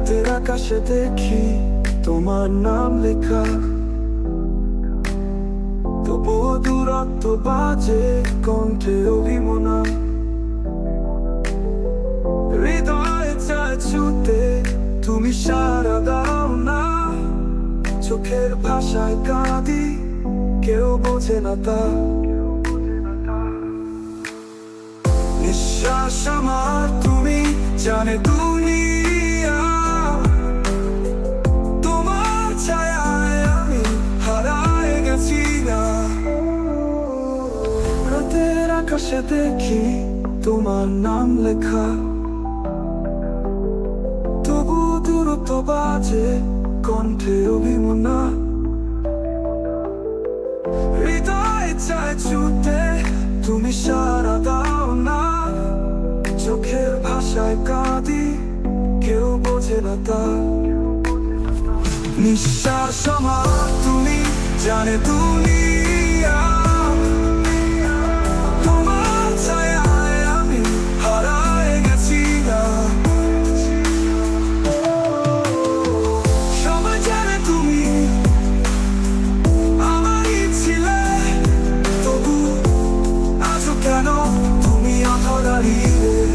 রাতের আকাশে দেখি তোমার নাম লেখা, তবুও দূরত্ব বাজে কণ্ঠে অভিমনা। হৃদয়ে চায় ছুতে, তুমি সাড়া দাও না। চোখের ভাষায় কাঁদি, কেউ বোঝে না তা। নিঃশ্বাস আমার তুমি, জানে দুনিয়া। তোমার ছায়ায় আমি হারায় গেছি না। রাতের আকাশে দেখি তোমার নাম লেখা, তবু দূরত্ব বাজে কণ্ঠে অভিমনা। হৃদয়ে চায় ছুতে, তুমি সাড়া দাও না। চোখের ভাষায় কাঁদি, কেউ বোঝে না তা। নিঃশ্বাস আমার তুমি, জানে দুনিয়া। তোমার ছায়ায় আমি হারায় গেছি না। সবাই জানে তুমি আমারই ছিলে, তবু আজও কেন তুমি অধরা নীড়ে।